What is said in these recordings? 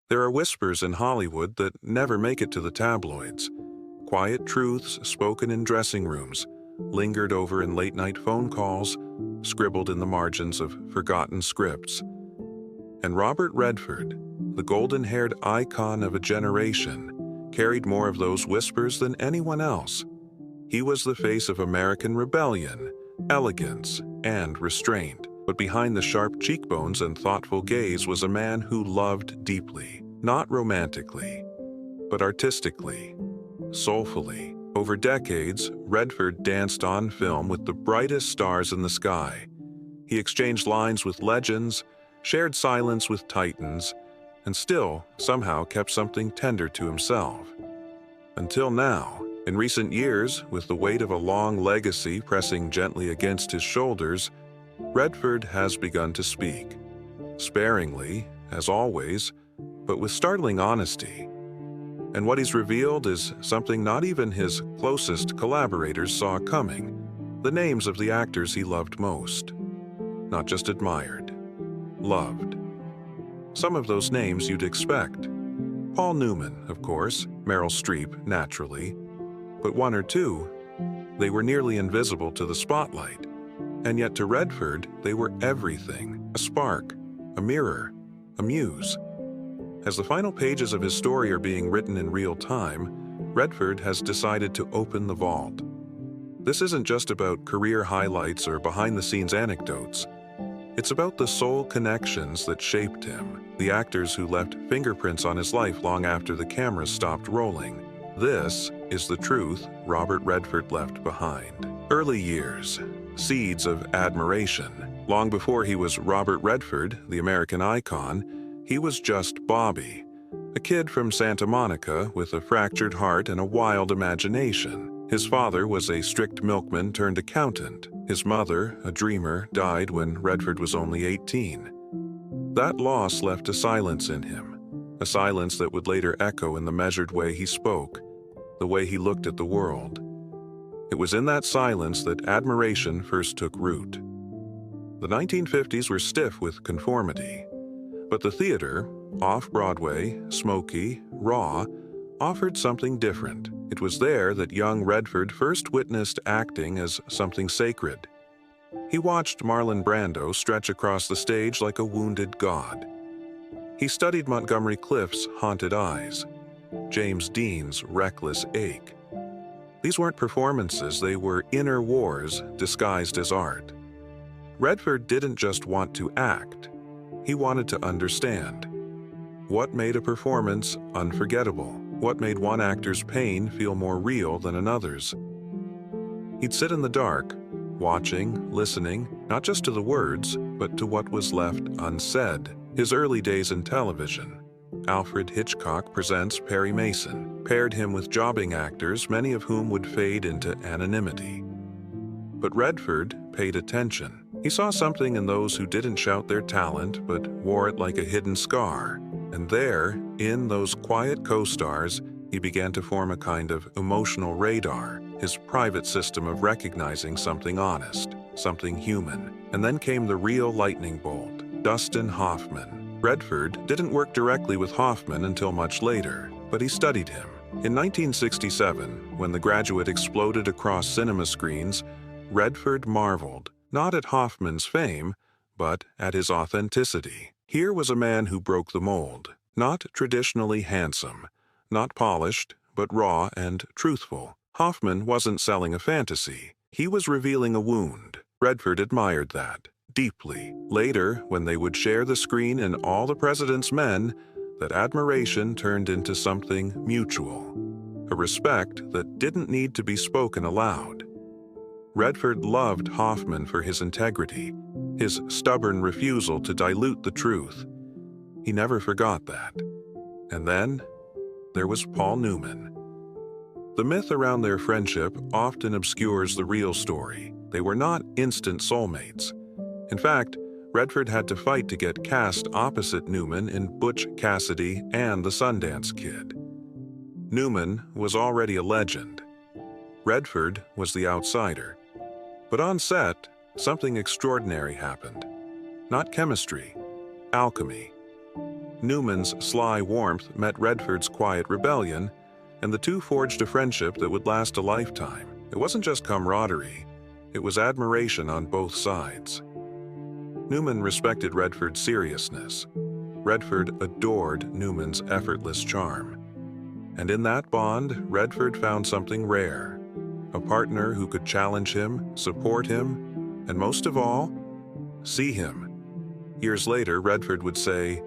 There are whispers in Hollywood that never make it to the tabloids. Quiet truths spoken in dressing rooms, lingered over in late-night phone calls, scribbled in the margins of forgotten scripts. And Robert Redford, the golden-haired icon of a generation, carried more of those whispers than anyone else. He was the face of American rebellion, elegance, and restraint. But behind the sharp cheekbones and thoughtful gaze was a man who loved deeply, not romantically, but artistically, soulfully. Over decades, Redford danced on film with the brightest stars in the sky. He exchanged lines with legends, shared silence with titans, and still somehow kept something tender to himself. Until now, in recent years, with the weight of a long legacy pressing gently against his shoulders, Redford has begun to speak. Sparingly, as always, but with startling honesty. And what he's revealed is something not even his closest collaborators saw coming: the names of the actors he loved most. Not just admired, loved. Some of those names you'd expect. Paul Newman, of course, Meryl Streep, naturally. But one or two, they were nearly invisible to the spotlight. And yet to Redford, they were everything: a spark, a mirror, a muse. As the final pages of his story are being written in real time, Redford has decided to open the vault. This isn't just about career highlights or behind-the-scenes anecdotes. It's about the soul connections that shaped him, the actors who left fingerprints on his life long after the cameras stopped rolling. This is the truth Robert Redford left behind. Early years, seeds of admiration. Long before he was Robert Redford, the American icon, he was just Bobby, a kid from Santa Monica with a fractured heart and a wild imagination. His father was a strict milkman turned accountant. His mother, a dreamer, died when Redford was only 18. That loss left a silence in him, a silence that would later echo in the measured way he spoke, the way he looked at the world. It was in that silence that admiration first took root. The 1950s were stiff with conformity, but the theater, off-Broadway, smoky, raw, offered something different. It was there that young Redford first witnessed acting as something sacred. He watched Marlon Brando stretch across the stage like a wounded god. He studied Montgomery Clift's haunted eyes, James Dean's reckless ache. These weren't performances, they were inner wars disguised as art. Redford didn't just want to act, he wanted to understand. What made a performance unforgettable? What made one actor's pain feel more real than another's? He'd sit in the dark, watching, listening, not just to the words, but to what was left unsaid. His early days in television, Alfred Hitchcock Presents Perry Mason, paired him with jobbing actors, many of whom would fade into anonymity. But Redford paid attention. He saw something in those who didn't shout their talent, but wore it like a hidden scar. And there, in those quiet co-stars, he began to form a kind of emotional radar, his private system of recognizing something honest, something human. And then came the real lightning bolt, Dustin Hoffman. Redford didn't work directly with Hoffman until much later, but he studied him. In 1967, when The Graduate exploded across cinema screens, Redford marveled, not at Hoffman's fame, but at his authenticity. Here was a man who broke the mold, not traditionally handsome, not polished, but raw and truthful. Hoffman wasn't selling a fantasy. He was revealing a wound. Redford admired that, deeply. Later, when they would share the screen in All the President's Men, that admiration turned into something mutual, a respect that didn't need to be spoken aloud. Redford loved Hoffman for his integrity, his stubborn refusal to dilute the truth. He never forgot that. And then, there was Paul Newman. The myth around their friendship often obscures the real story. They were not instant soulmates. In fact, Redford had to fight to get cast opposite Newman in Butch Cassidy and the Sundance Kid. Newman was already a legend. Redford was the outsider. But on set, something extraordinary happened. Not chemistry, alchemy. Newman's sly warmth met Redford's quiet rebellion, and the two forged a friendship that would last a lifetime. It wasn't just camaraderie, it was admiration on both sides. Newman respected Redford's seriousness. Redford adored Newman's effortless charm. And in that bond, Redford found something rare: a partner who could challenge him, support him, and most of all, see him. Years later, Redford would say,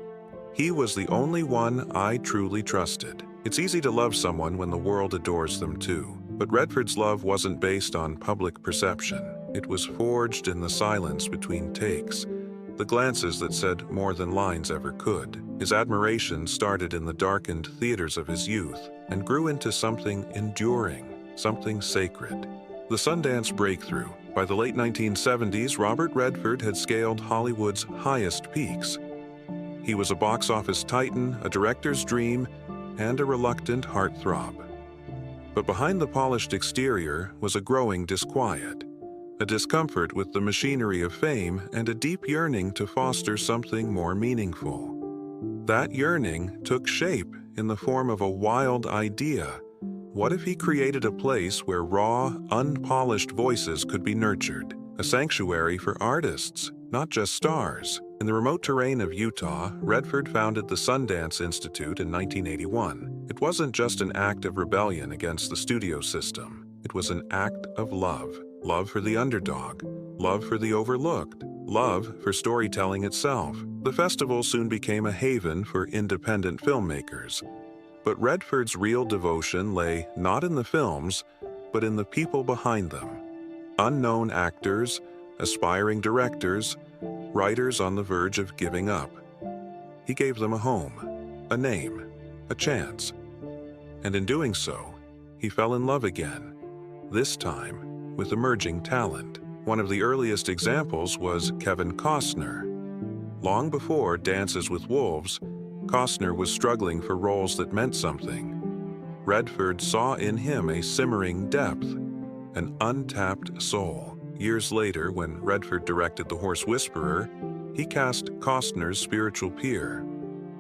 "He was the only one I truly trusted." It's easy to love someone when the world adores them too. But Redford's love wasn't based on public perception. It was forged in the silence between takes, the glances that said more than lines ever could. His admiration started in the darkened theaters of his youth and grew into something enduring, something sacred. The Sundance breakthrough. By the late 1970s, Robert Redford had scaled Hollywood's highest peaks. He was a box office titan, a director's dream, and a reluctant heartthrob. But behind the polished exterior was a growing disquiet, a discomfort with the machinery of fame and a deep yearning to foster something more meaningful. That yearning took shape in the form of a wild idea. What if he created a place where raw, unpolished voices could be nurtured? A sanctuary for artists, not just stars. In the remote terrain of Utah, Redford founded the Sundance Institute in 1981. It wasn't just an act of rebellion against the studio system. It was an act of love. Love for the underdog. Love for the overlooked. Love for storytelling itself. The festival soon became a haven for independent filmmakers. But Redford's real devotion lay not in the films, but in the people behind them. Unknown actors, aspiring directors, writers on the verge of giving up. He gave them a home, a name, a chance. And in doing so, he fell in love again, this time with emerging talent. One of the earliest examples was Kevin Costner. Long before Dances with Wolves, Costner was struggling for roles that meant something. Redford saw in him a simmering depth, an untapped soul. Years later, when Redford directed The Horse Whisperer, he cast Costner's spiritual peer,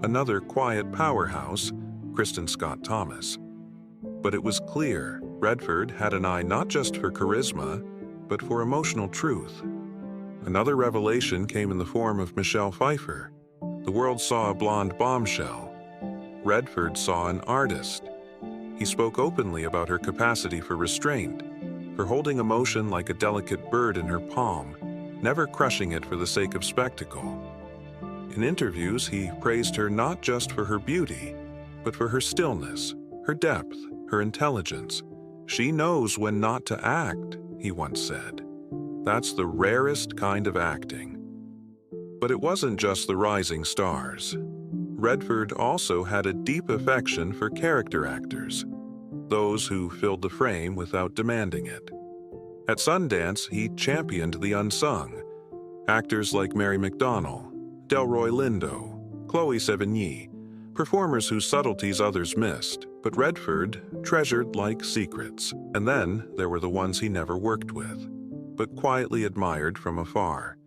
another quiet powerhouse, Kristen Scott Thomas. But it was clear Redford had an eye not just for charisma, but for emotional truth. Another revelation came in the form of Michelle Pfeiffer. The world saw a blonde bombshell. Redford saw an artist. He spoke openly about her capacity for restraint, for holding emotion like a delicate bird in her palm, never crushing it for the sake of spectacle. In interviews, he praised her not just for her beauty, but for her stillness, her depth, her intelligence. "She knows when not to act," he once said. That's the rarest kind of acting. But it wasn't just the rising stars. Redford also had a deep affection for character actors, those who filled the frame without demanding it. At Sundance, he championed the unsung, actors like Mary McDonnell, Delroy Lindo, Chloe Sevigny, performers whose subtleties others missed, but Redford treasured like secrets. And then there were the ones he never worked with, but quietly admired from afar.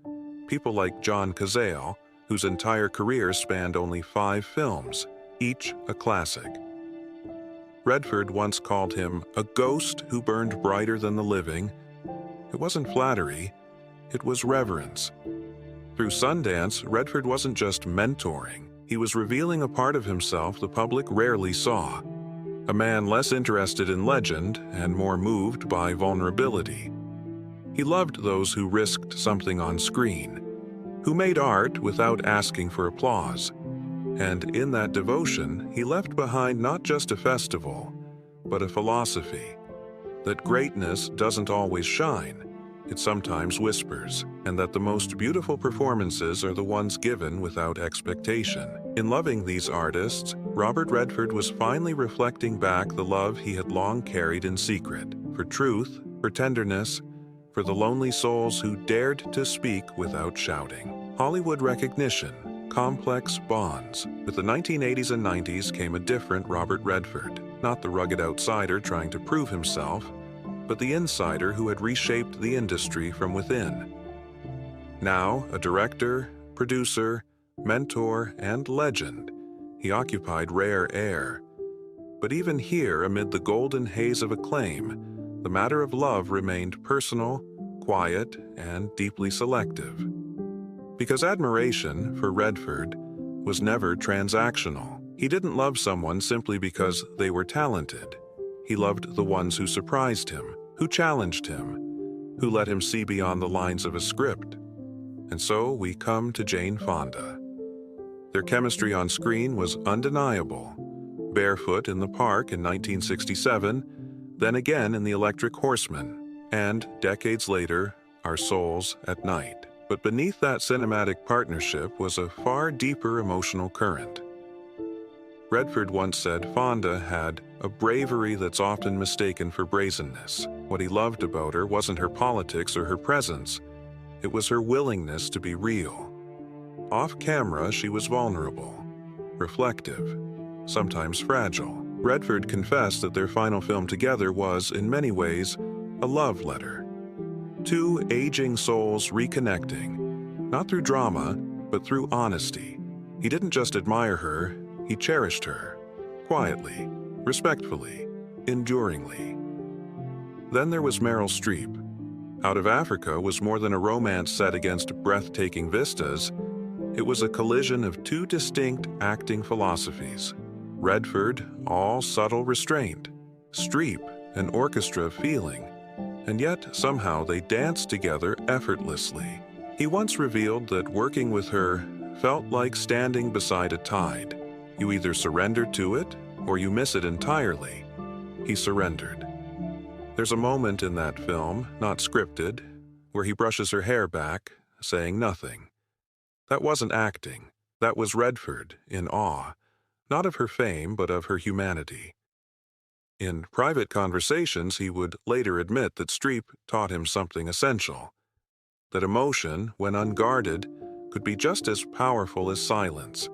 People like John Cazale, whose entire career spanned only 5 films, each a classic. Redford once called him a ghost who burned brighter than the living. It wasn't flattery, it was reverence. Through Sundance, Redford wasn't just mentoring, he was revealing a part of himself the public rarely saw. A man less interested in legend and more moved by vulnerability. He loved those who risked something on screen, who made art without asking for applause. And in that devotion, he left behind not just a festival, but a philosophy. That greatness doesn't always shine, it sometimes whispers, and that the most beautiful performances are the ones given without expectation. In loving these artists, Robert Redford was finally reflecting back the love he had long carried in secret, for truth, for tenderness, for the lonely souls who dared to speak without shouting. Hollywood recognition, complex bonds. With the 1980s and 90s came a different Robert Redford, not the rugged outsider trying to prove himself, but the insider who had reshaped the industry from within. Now, a director, producer, mentor, and legend, He occupied rare air. But even here, amid the golden haze of acclaim, the matter of love remained personal, quiet, and deeply selective. Because admiration, for Redford, was never transactional. He didn't love someone simply because they were talented. He loved the ones who surprised him, who challenged him, who let him see beyond the lines of a script. And so we come to Jane Fonda. Their chemistry on screen was undeniable. Barefoot in the Park in 1967, then again in The Electric Horseman, and, decades later, Our Souls at Night. But beneath that cinematic partnership was a far deeper emotional current. Redford once said Fonda had a bravery that's often mistaken for brazenness. What he loved about her wasn't her politics or her presence. It was her willingness to be real. Off camera, she was vulnerable, reflective, sometimes fragile. Redford confessed that their final film together was, in many ways, a love letter. Two aging souls reconnecting, not through drama, but through honesty. He didn't just admire her, he cherished her, quietly, respectfully, enduringly. Then there was Meryl Streep. Out of Africa was more than a romance set against breathtaking vistas. It was a collision of two distinct acting philosophies. Redford, all subtle restraint. Streep, an orchestra of feeling. And yet, somehow, they danced together effortlessly. He once revealed that working with her felt like standing beside a tide. You either surrender to it, or you miss it entirely. He surrendered. There's a moment in that film, not scripted, where he brushes her hair back, saying nothing. That wasn't acting. That was Redford, in awe, not of her fame, but of her humanity. In private conversations, he would later admit that Streep taught him something essential, that emotion, when unguarded, could be just as powerful as silence.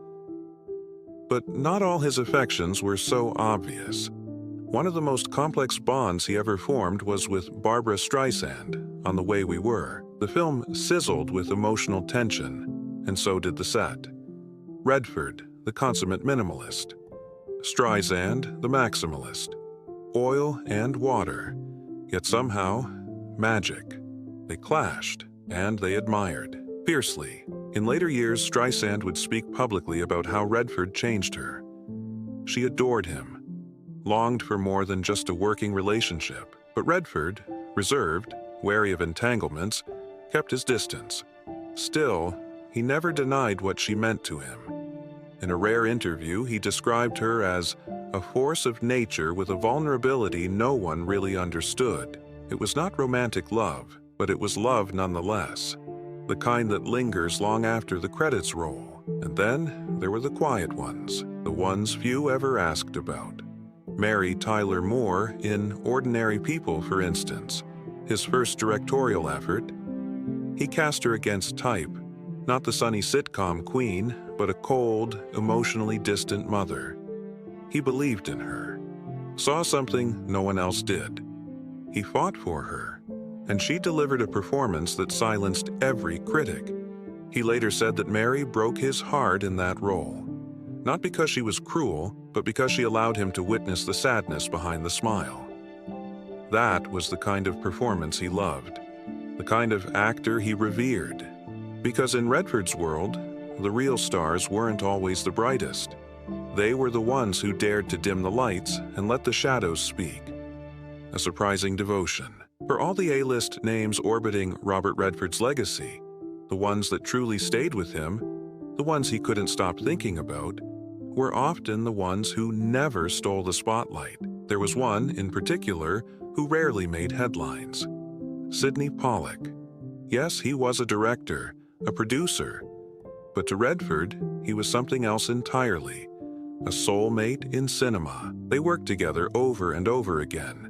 But not all his affections were so obvious. One of the most complex bonds he ever formed was with Barbra Streisand on The Way We Were. The film sizzled with emotional tension, and so did the set. Redford, the consummate minimalist. Streisand, the maximalist. Oil and water, yet somehow, magic. They clashed, and they admired, fiercely. In later years, Streisand would speak publicly about how Redford changed her. She adored him, longed for more than just a working relationship. But Redford, reserved, wary of entanglements, kept his distance. Still, he never denied what she meant to him. In a rare interview, he described her as a force of nature with a vulnerability no one really understood. It was not romantic love, but it was love nonetheless. The kind that lingers long after the credits roll. And then there were the quiet ones, the ones few ever asked about. Mary Tyler Moore in Ordinary People, for instance, his first directorial effort. He cast her against type, not the sunny sitcom queen, but a cold, emotionally distant mother. He believed in her, saw something no one else did. He fought for her, and she delivered a performance that silenced every critic. He later said that Mary broke his heart in that role, not because she was cruel, but because she allowed him to witness the sadness behind the smile. That was the kind of performance he loved, the kind of actor he revered. Because in Redford's world, the real stars weren't always the brightest. They were the ones who dared to dim the lights and let the shadows speak. A surprising devotion. For all the A-list names orbiting Robert Redford's legacy, the ones that truly stayed with him, the ones he couldn't stop thinking about, were often the ones who never stole the spotlight. There was one, in particular, who rarely made headlines. Sidney Pollack. Yes, he was a director, a producer, but to Redford, he was something else entirely. A soulmate in cinema. They worked together over and over again.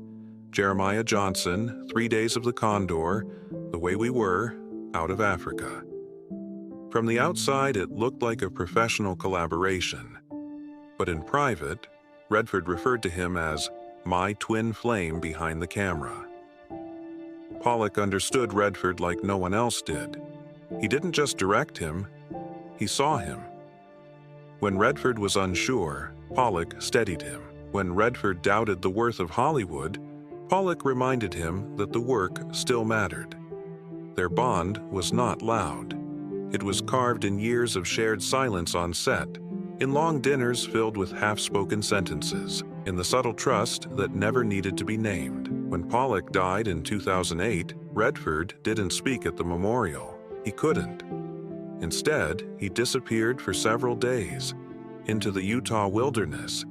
Jeremiah Johnson, 3 Days of the Condor, The Way We Were, Out of Africa. From the outside, it looked like a professional collaboration. But in private, Redford referred to him as my twin flame behind the camera. Pollack understood Redford like no one else did. He didn't just direct him, he saw him. When Redford was unsure, Pollack steadied him. When Redford doubted the worth of Hollywood, Pollack reminded him that the work still mattered. Their bond was not loud. It was carved in years of shared silence on set, in long dinners filled with half-spoken sentences, in the subtle trust that never needed to be named. When Pollack died in 2008, Redford didn't speak at the memorial. He couldn't. Instead, he disappeared for several days, into the Utah wilderness,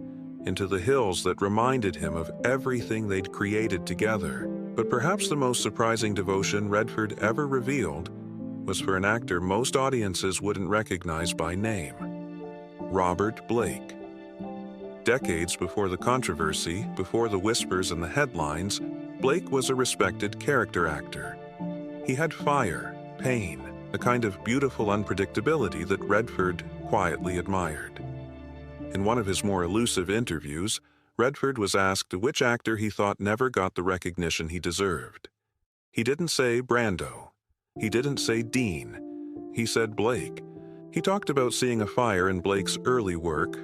into the hills that reminded him of everything they'd created together. But perhaps the most surprising devotion Redford ever revealed was for an actor most audiences wouldn't recognize by name: Robert Blake. Decades before the controversy, before the whispers and the headlines, Blake was a respected character actor. He had fire, pain, a kind of beautiful unpredictability that Redford quietly admired. In one of his more elusive interviews, Redford was asked which actor he thought never got the recognition he deserved. He didn't say Brando. He didn't say Dean. He said Blake. He talked about seeing a fire in Blake's early work,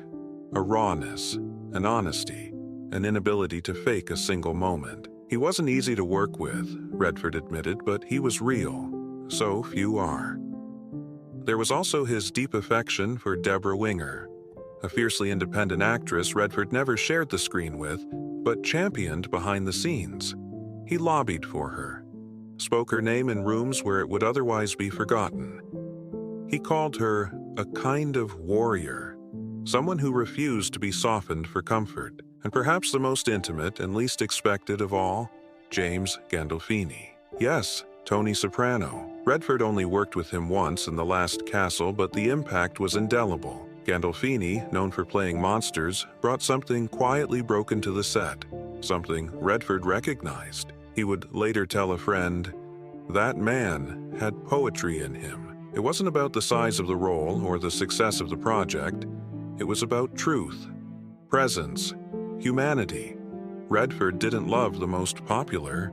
a rawness, an honesty, an inability to fake a single moment. He wasn't easy to work with, Redford admitted, but he was real. So few are. There was also his deep affection for Deborah Winger, a fiercely independent actress Redford never shared the screen with, but championed behind the scenes. He lobbied for her, spoke her name in rooms where it would otherwise be forgotten. He called her a kind of warrior, someone who refused to be softened for comfort, and perhaps the most intimate and least expected of all, James Gandolfini. Yes, Tony Soprano. Redford only worked with him once in The Last Castle, but the impact was indelible. Gandolfini, known for playing monsters, brought something quietly broken to the set, something Redford recognized. He would later tell a friend, "That man had poetry in him." It wasn't about the size of the role or the success of the project. It was about truth, presence, humanity. Redford didn't love the most popular.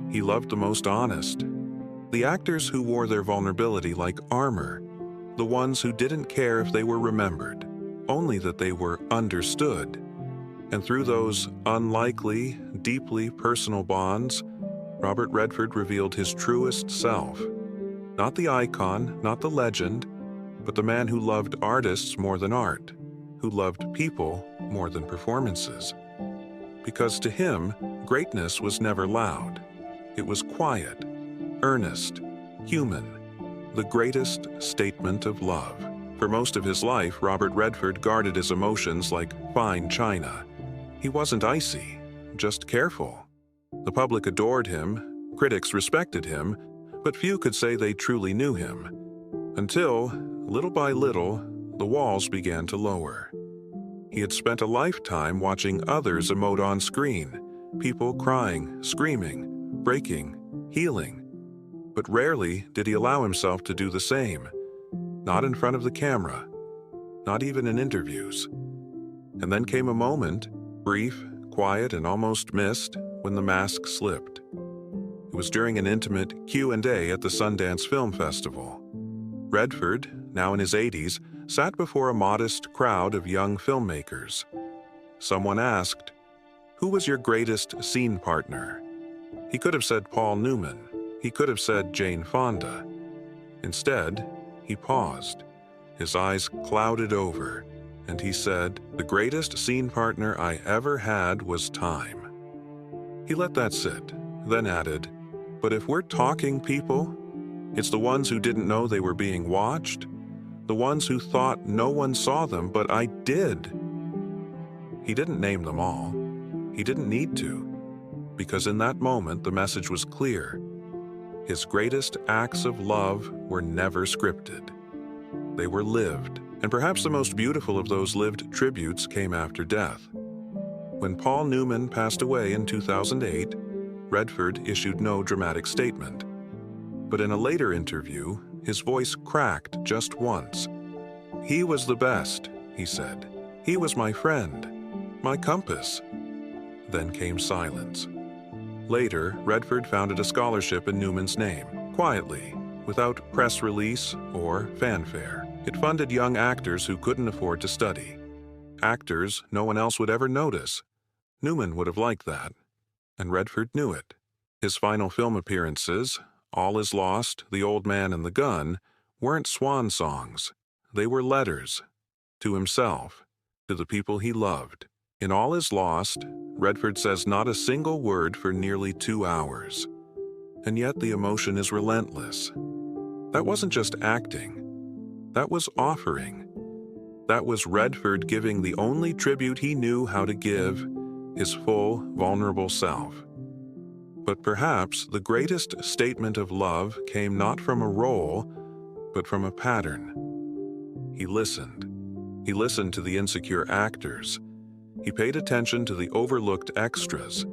He loved the most honest. The actors who wore their vulnerability like armor, the ones who didn't care if they were remembered, only that they were understood. And through those unlikely, deeply personal bonds, Robert Redford revealed his truest self. Not the icon, not the legend, but the man who loved artists more than art, who loved people more than performances. Because to him, greatness was never loud. It was quiet, earnest, human, the greatest statement of love. For most of his life, Robert Redford guarded his emotions like fine china. He wasn't icy, just careful. The public adored him, critics respected him, but few could say they truly knew him. Until, little by little, the walls began to lower. He had spent a lifetime watching others emote on screen, people crying, screaming, breaking, healing. But rarely did he allow himself to do the same. Not in front of the camera, not even in interviews. And then came a moment, brief, quiet, and almost missed, when the mask slipped. It was during an intimate Q&A at the Sundance Film Festival. Redford, now in his 80s, sat before a modest crowd of young filmmakers. Someone asked, "Who was your greatest scene partner?" He could have said Paul Newman. He could have said Jane Fonda. Instead, he paused. His eyes clouded over, and he said, "The greatest scene partner I ever had was time." He let that sit, then added, "But if we're talking people, it's the ones who didn't know they were being watched, the ones who thought no one saw them, but I did." He didn't name them all. He didn't need to, because in that moment the message was clear. His greatest acts of love were never scripted. They were lived, and perhaps the most beautiful of those lived tributes came after death. When Paul Newman passed away in 2008, Redford issued no dramatic statement. But in a later interview, his voice cracked just once. "He was the best," he said. "He was my friend, my compass." Then came silence. Later, Redford founded a scholarship in Newman's name, quietly, without press release or fanfare. It funded young actors who couldn't afford to study. Actors no one else would ever notice. Newman would have liked that, and Redford knew it. His final film appearances, All Is Lost, The Old Man and the Gun, weren't swan songs. They were letters. To himself, to the people he loved. In All Is Lost, Redford says not a single word for nearly 2 hours. And yet the emotion is relentless. That wasn't just acting. That was offering. That was Redford giving the only tribute he knew how to give, his full, vulnerable self. But perhaps the greatest statement of love came not from a role, but from a pattern. He listened. He listened to the insecure actors. He paid attention to the overlooked extras.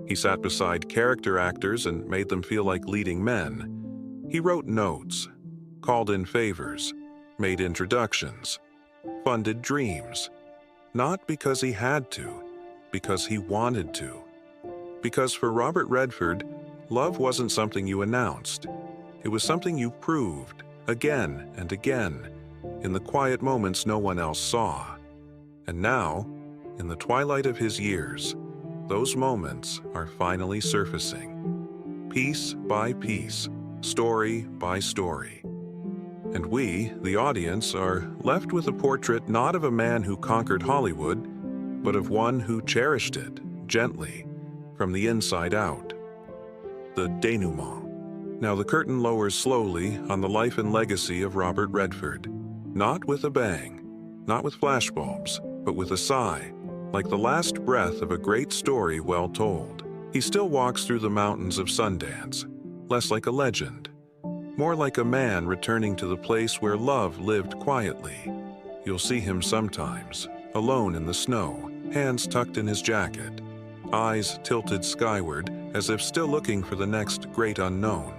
He sat beside character actors and made them feel like leading men. He wrote notes, called in favors, made introductions, funded dreams. Not because he had to, because he wanted to. Because for Robert Redford, love wasn't something you announced. It was something you proved, again and again, in the quiet moments no one else saw. And now, in the twilight of his years, those moments are finally surfacing. Piece by piece, story by story. And we, the audience, are left with a portrait not of a man who conquered Hollywood, but of one who cherished it, gently, from the inside out. The denouement. Now the curtain lowers slowly on the life and legacy of Robert Redford. Not with a bang, not with flashbulbs, but with a sigh, like the last breath of a great story well told. He still walks through the mountains of Sundance, less like a legend, more like a man returning to the place where love lived quietly. You'll see him sometimes, alone in the snow, hands tucked in his jacket, eyes tilted skyward as if still looking for the next great unknown.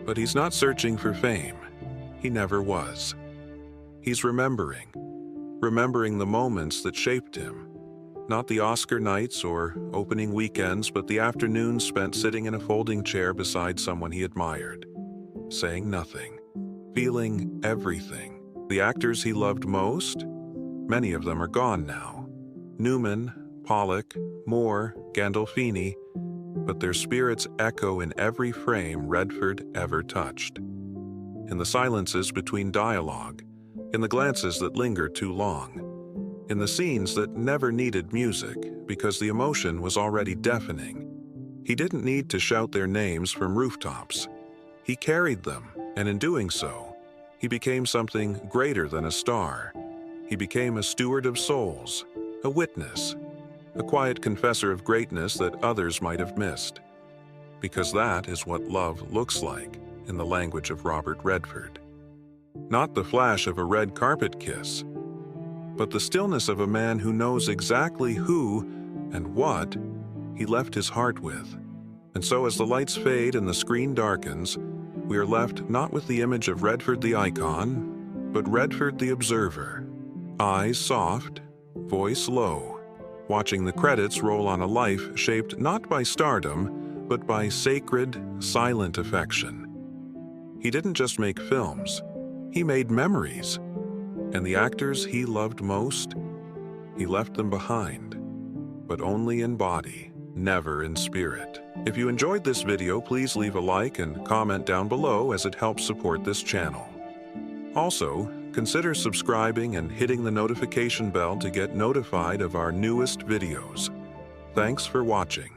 But he's not searching for fame. He never was. He's remembering the moments that shaped him. Not the Oscar nights or opening weekends, but the afternoons spent sitting in a folding chair beside someone he admired, saying nothing, feeling everything. The actors he loved most, many of them are gone now. Newman, Pollack, Moore, Gandolfini, but their spirits echo in every frame Redford ever touched. In the silences between dialogue, in the glances that lingered too long, in the scenes that never needed music because the emotion was already deafening. He didn't need to shout their names from rooftops. He carried them, and in doing so, he became something greater than a star. He became a steward of souls, a witness, a quiet confessor of greatness that others might have missed. Because that is what love looks like in the language of Robert Redford. Not the flash of a red carpet kiss, but the stillness of a man who knows exactly who and what he left his heart with. And so as the lights fade and the screen darkens, we are left not with the image of Redford the icon, but Redford the observer. Eyes soft, voice low, watching the credits roll on a life shaped not by stardom, but by sacred, silent affection. He didn't just make films, he made memories. And the actors he loved most, he left them behind, but only in body, never in spirit. If you enjoyed this video, please leave a like and comment down below as it helps support this channel. Also, consider subscribing and hitting the notification bell to get notified of our newest videos. Thanks for watching.